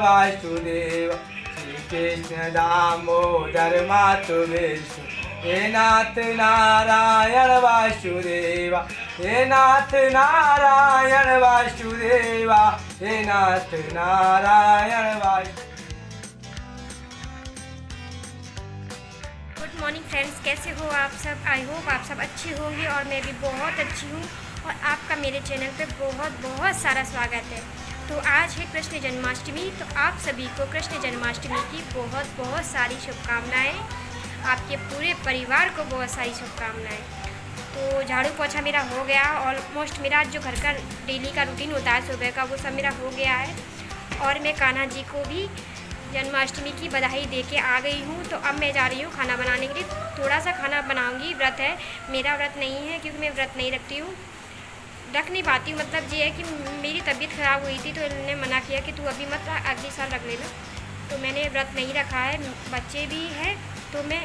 वासुदेव श्री कृष्ण दामोदर मातु विष्णु हे नाथ नारायण वासुदेवा हे नाथ नारायण वासुदेवा हे नाथ Narayan Vasudeva. Good morning friends, कैसे हो आप सब। आई होप आप सब अच्छे होंगे और मैं भी बहुत अच्छी हूँ और आपका मेरे चैनल पे बहुत बहुत सारा स्वागत है। तो आज है कृष्ण जन्माष्टमी, तो आप सभी को कृष्ण जन्माष्टमी की बहुत बहुत सारी शुभकामनाएं। आपके पूरे परिवार को बहुत सारी शुभकामनाएं। तो झाड़ू पोछा मेरा हो गया, ऑलमोस्ट मेरा जो घर का डेली का रूटीन होता है सुबह का, वो सब मेरा हो गया है। और मैं कान्हा जी को भी जन्माष्टमी की बधाई दे के आ गई हूँ। तो अब मैं जा रही हूँ खाना बनाने के लिए। थोड़ा सा खाना बनाऊँगी, व्रत है मेरा। व्रत नहीं है क्योंकि मैं व्रत नहीं रखती हूँ, रख नहीं पाती हूँ। मतलब ये है कि मेरी तबीयत ख़राब हुई थी तो इन्होंने मना किया कि तू अभी मत, अगले साल रख लेना। तो मैंने व्रत नहीं रखा है, बच्चे भी हैं, तो मैं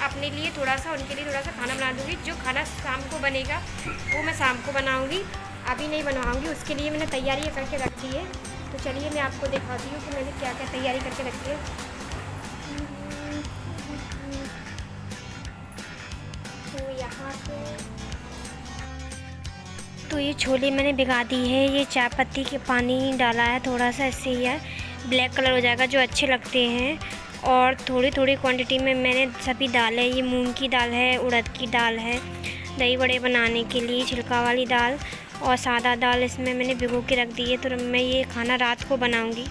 अपने लिए थोड़ा सा, उनके लिए थोड़ा सा खाना बना दूँगी। जो खाना शाम को बनेगा वो मैं शाम को बनाऊँगी, अभी नहीं बनवाऊँगी। उसके लिए मैंने तैयारी करके रख दी है। तो चलिए मैं आपको दिखाती हूँ कि मैंने क्या क्या तैयारी करके रखी है। तो यहाँ पे तो ये छोले मैंने भिगा दी है। ये चाय पत्ती के पानी डाला है थोड़ा सा, इससे ही है ब्लैक कलर हो जाएगा, जो अच्छे लगते हैं। और थोड़ी थोड़ी क्वांटिटी में मैंने सभी दाल है। ये मूंग की दाल है, उड़द की दाल है, दही बड़े बनाने के लिए छिलका वाली दाल, और सादा दाल इसमें मैंने भिगो के रख दी है। तो मैं ये खाना रात को बनाऊंगी।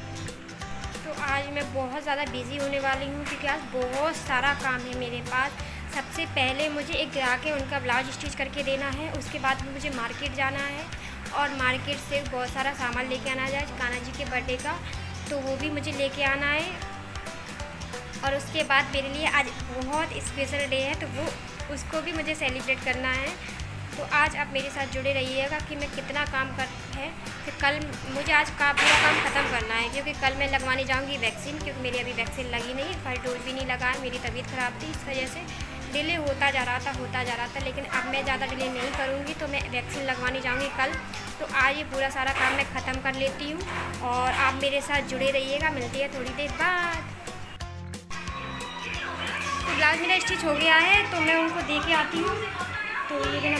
तो आज मैं बहुत ज़्यादा बिज़ी होने वाली हूँ क्योंकि आज बहुत सारा काम है मेरे पास। सबसे पहले मुझे एक ग्राहक है, उनका ब्लाउज स्टिच करके देना है। उसके बाद मुझे मार्केट जाना है और मार्केट से बहुत सारा सामान लेके आना है कान्हा जी के बर्थडे का, तो वो भी मुझे लेके आना है। और उसके बाद मेरे लिए आज बहुत स्पेशल डे है, तो वो उसको भी मुझे सेलिब्रेट करना है। तो आज आप मेरे साथ जुड़े रहिएगा कि मैं कितना काम कर है। फिर कल मुझे आज का पूरा काम ख़त्म करना है क्योंकि कल मैं लगवाने जाऊंगी वैक्सीन, क्योंकि मेरी अभी वैक्सीन लगी नहीं है, फर्स्ट डोज भी नहीं लगा है। मेरी तबीयत ख़राब थी, इस वजह से डिले होता जा रहा था। लेकिन अब मैं ज़्यादा डिले नहीं करूँगी, तो मैं वैक्सीन लगवाने जाऊँगी कल। तो आज ये पूरा सारा काम मैं ख़त्म कर लेती हूँ और आप मेरे साथ जुड़े रहिएगा। मिलती है थोड़ी देर बाद। तो ब्लाउज मेरा स्टिच हो गया है, तो मैं उनको दे के आती हूँ। तो ये देना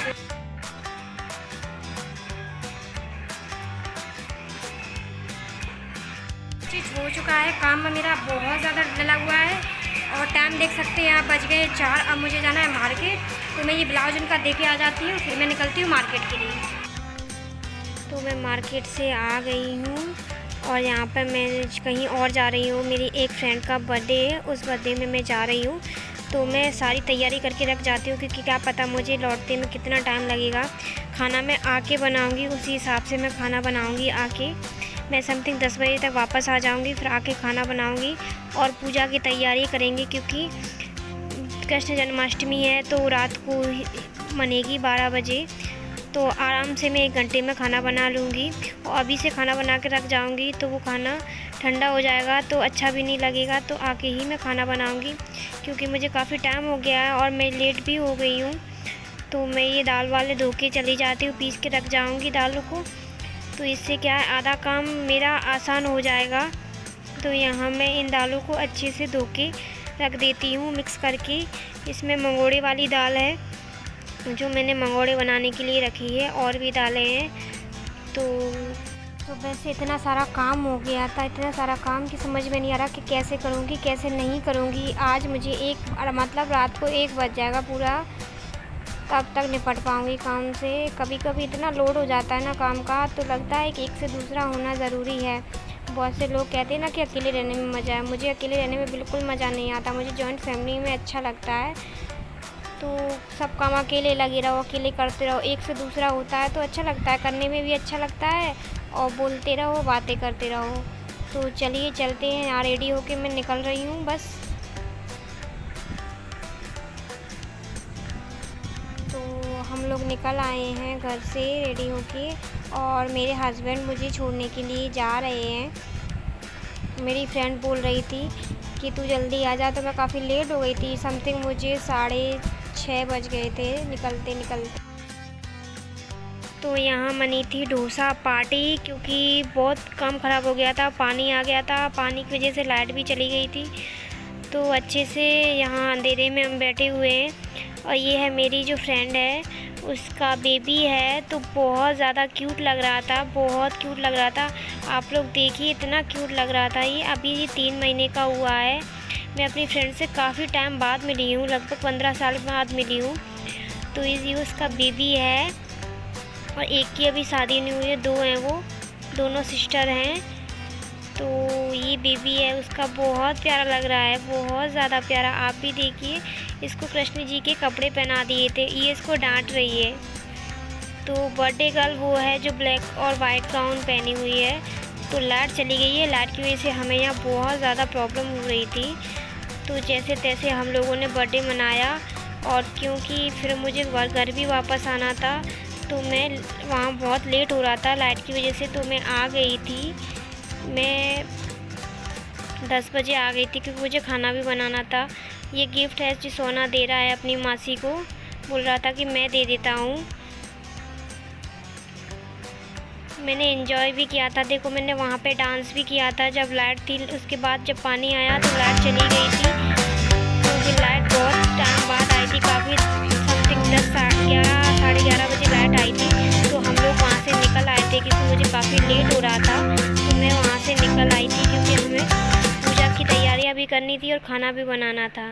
स्टिच हो चुका है। काम में मेरा बहुत ज़्यादा डला हुआ है और टाइम देख सकते हैं आप, बज गए 4। अब मुझे जाना है मार्केट, तो मैं ये ब्लाउज उनका दे के आ जाती हूँ, फिर मैं निकलती हूँ मार्केट के लिए। तो मैं मार्केट से आ गई हूँ और यहाँ पर मैं कहीं और जा रही हूँ। मेरी एक फ्रेंड का बर्थडे है, उस बर्थडे में मैं जा रही हूँ। तो मैं सारी तैयारी करके रख जाती हूँ क्योंकि क्या पता मुझे लौटते में कितना टाइम लगेगा। खाना मैं आके बनाऊँगी, उसी हिसाब से मैं खाना बनाऊँगी। आके मैं समथिंग 10 बजे तक वापस आ जाऊँगी, फिर आके खाना बनाऊँगी और पूजा की तैयारी करेंगे क्योंकि कृष्ण जन्माष्टमी है तो रात को मनेगी 12 बजे। तो आराम से मैं 1 घंटे में खाना बना लूँगी और अभी से खाना बना के रख जाऊँगी तो वो खाना ठंडा हो जाएगा तो अच्छा भी नहीं लगेगा। तो आके ही मैं खाना बनाऊँगी क्योंकि मुझे काफ़ी टाइम हो गया है और मैं लेट भी हो गई हूँ। तो मैं ये दाल वाले धो के चली जाती हूँ, पीस के रख जाऊँगी दालों को। तो इससे क्या है, आधा काम मेरा आसान हो जाएगा। तो यहाँ मैं इन दालों को अच्छे से धो के रख देती हूँ मिक्स करके। इसमें मंगोड़े वाली दाल है जो मैंने मंगोड़े बनाने के लिए रखी है, और भी दालें हैं। तो वैसे इतना सारा काम हो गया था, इतना सारा काम कि समझ में नहीं आ रहा कि कैसे करूँगी कैसे नहीं करूँगी। आज मुझे मतलब रात को 1 बज जाएगा पूरा, तब तक निपट पाऊँगी काम से। कभी कभी इतना लोड हो जाता है ना काम का, तो लगता है कि एक से दूसरा होना ज़रूरी है। बहुत से लोग कहते हैं ना कि अकेले रहने में मज़ा है, मुझे अकेले रहने में बिल्कुल मज़ा नहीं आता। मुझे जॉइंट फैमिली में अच्छा लगता है। तो सब काम अकेले लगे रहो, अकेले करते रहो, एक से दूसरा होता है तो अच्छा लगता है, करने में भी अच्छा लगता है और बोलते रहो, बातें करते रहो। तो चलिए चलते हैं। यहाँ रेडी होके मैं निकल रही हूँ बस। तो हम लोग निकल आए हैं घर से रेडी होके और मेरे हस्बैंड मुझे छोड़ने के लिए जा रहे हैं। मेरी फ्रेंड बोल रही थी कि तू जल्दी आ जा, तो मैं काफ़ी लेट हो गई थी। समथिंग मुझे 6:30 बज गए थे निकलते निकलते। तो यहाँ मनी थी डोसा पार्टी, क्योंकि बहुत काम ख़राब हो गया था, पानी आ गया था, पानी की वजह से लाइट भी चली गई थी। तो अच्छे से यहाँ अंधेरे में हम बैठे हुए हैं। और ये है मेरी जो फ्रेंड है, उसका बेबी है, तो बहुत ज़्यादा क्यूट लग रहा था, बहुत क्यूट लग रहा था। आप लोग देखिए इतना क्यूट लग रहा था। ये अभी 3 महीने का हुआ है। मैं अपनी फ्रेंड से काफ़ी टाइम बाद मिली हूँ, लगभग 15 साल बाद मिली हूँ। तो ये उसका बेबी है, और एक की अभी शादी नहीं हुई है, 2 हैं, वो दोनों सिस्टर हैं। तो ये बेबी है उसका, बहुत प्यारा लग रहा है, बहुत ज़्यादा प्यारा। आप भी देखिए, इसको कृष्ण जी के कपड़े पहना दिए थे, ये इसको डांट रही है। तो बर्थडे गर्ल वो है जो ब्लैक और वाइट गाउन पहनी हुई है। तो लाइट चली गई है, लाइट की वजह से हमें यहाँ बहुत ज़्यादा प्रॉब्लम हो रही थी। तो जैसे तैसे हम लोगों ने बर्थडे मनाया, और क्योंकि फिर मुझे घर भी वापस आना था, तो मैं वहाँ बहुत लेट हो रहा था लाइट की वजह से, तो मैं आ गई थी। मैं 10 बजे आ गई थी, क्योंकि मुझे खाना भी बनाना था। ये गिफ्ट है जो सोना दे रहा है अपनी मासी को, बोल रहा था कि मैं दे देता हूँ। मैंने एंजॉय भी किया था। देखो, मैंने वहाँ पे डांस भी किया था जब लाइट थी। उसके बाद जब पानी आया तो लाइट चली गई थी, क्योंकि लाइट बहुत टाइम बाद आई थी, काफ़ी समथिंग 10 साढ़े 11 बजे लाइट आई थी। तो हम लोग वहाँ से निकल आए थे, क्योंकि मुझे काफ़ी लेट हो रहा था। तो मैं वहाँ से निकल आई थी, क्योंकि हमें पूजा की तैयारियाँ भी करनी थी और खाना भी बनाना था।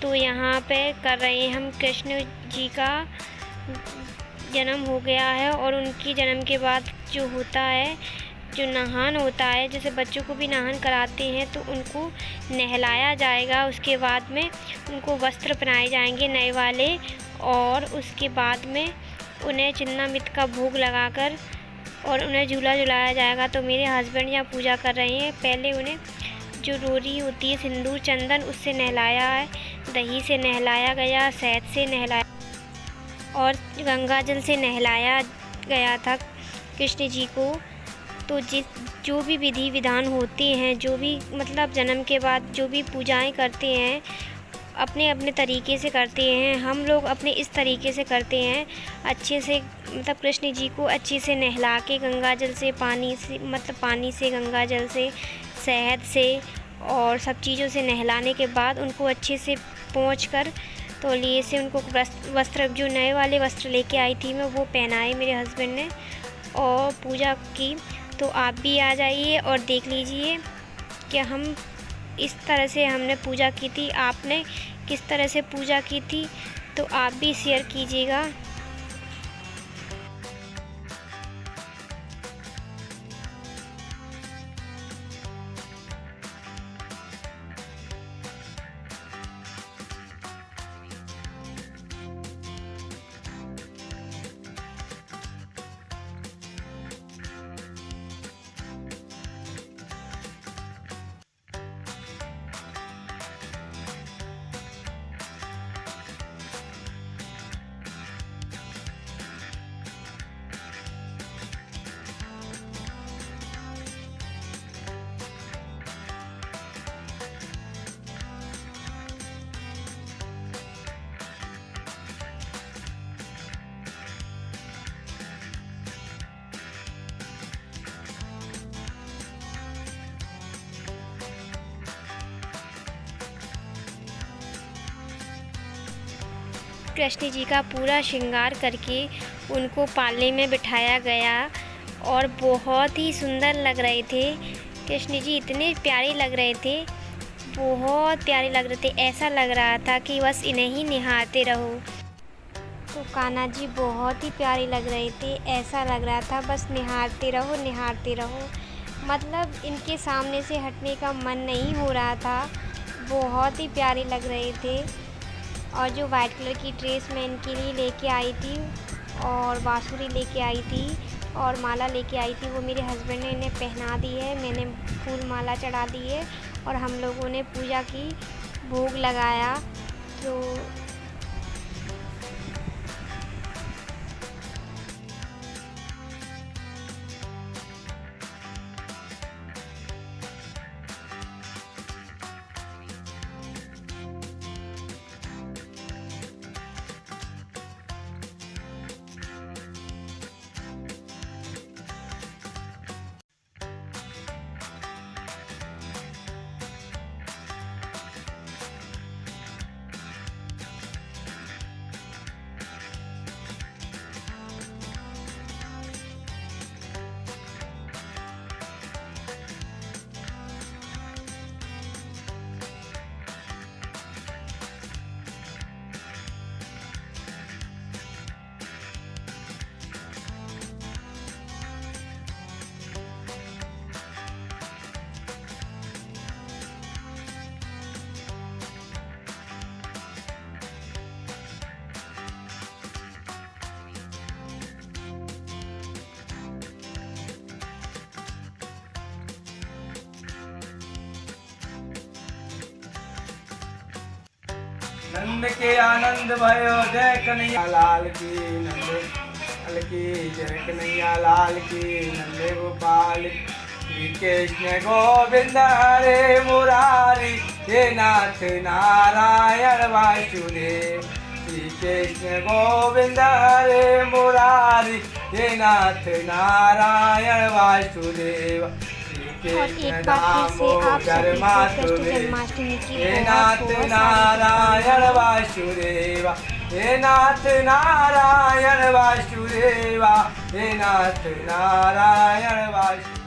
तो यहाँ पे कर रहे हैं हम, कृष्ण जी का जन्म हो गया है, और उनकी जन्म के बाद जो होता है, जो नहान होता है, जैसे बच्चों को भी नहान कराते हैं, तो उनको नहलाया जाएगा। उसके बाद में उनको वस्त्र पहनाए जाएंगे नए वाले, और उसके बाद में उन्हें चिन्नामित का भोग लगाकर और उन्हें झूला झुलाया जाएगा। तो मेरे हस्बैंड यहाँ पूजा कर रहे हैं। पहले उन्हें जो रोरी होती है सिंदूर चंदन, उससे नहलाया है, दही से नहलाया गया, शहद से नहलाया और गंगा जल से नहलाया गया था कृष्ण जी को। तो जो भी विधि विधान होते हैं, जो भी मतलब जन्म के बाद जो भी पूजाएं करते हैं, अपने अपने तरीके से करते हैं। हम लोग अपने इस तरीके से करते हैं, अच्छे से मतलब कृष्ण जी को अच्छे से नहला के गंगा जल से, पानी से, मतलब पानी से, गंगा जल से, शहद से और सब चीज़ों से नहलाने के बाद उनको अच्छे से पोंछकर तौलिए से उनको वस्त्र, जो नए वाले वस्त्र लेके आई थी मैं, वो पहनाए मेरे हस्बैंड ने और पूजा की। तो आप भी आ जाइए और देख लीजिए कि हम इस तरह से हमने पूजा की थी। आपने किस तरह से पूजा की थी, तो आप भी शेयर कीजिएगा। कृष्ण जी का पूरा श्रृंगार करके उनको पालने में बिठाया गया और बहुत ही सुंदर लग रहे थे। कृष्ण जी इतने प्यारे लग रहे थे, बहुत प्यारे लग रहे थे। ऐसा लग रहा था कि बस इन्हें ही निहारते रहो। तो कान्हा जी बहुत ही प्यारे लग रहे थे, ऐसा लग रहा था बस निहारते रहो, निहारते रहो। मतलब इनके सामने से हटने का मन नहीं हो रहा था, बहुत ही प्यारे लग रहे थे। और जो वाइट कलर की ड्रेस मैं इनके लिए लेके आई थी और बांसुरी लेके आई थी और माला लेके आई थी, वो मेरे हस्बैंड ने इन्हें पहना दी है। मैंने फूल माला चढ़ा दी है और हम लोगों ने पूजा की, भोग लगाया। तो नंद के आनंद भयो जय कन्हैया लाल की, नंद लाल की जय कन्हैया लाल की, नंद गोपाल श्री कृष्ण गोविंद हरे मुरारी, हे नाथ नारायण वासुदेव। श्री कृष्ण गोविंद हरे मुरारी, हे नाथ नारायण वासुदेव। और एक बार फिर से आप सभी को कृष्ण जन्माष्टमी की हे नाथ नारायण वासुदेवा, हे नाथ नारायण वासुदेवा, हे नाथ नारायण वासुदेवा।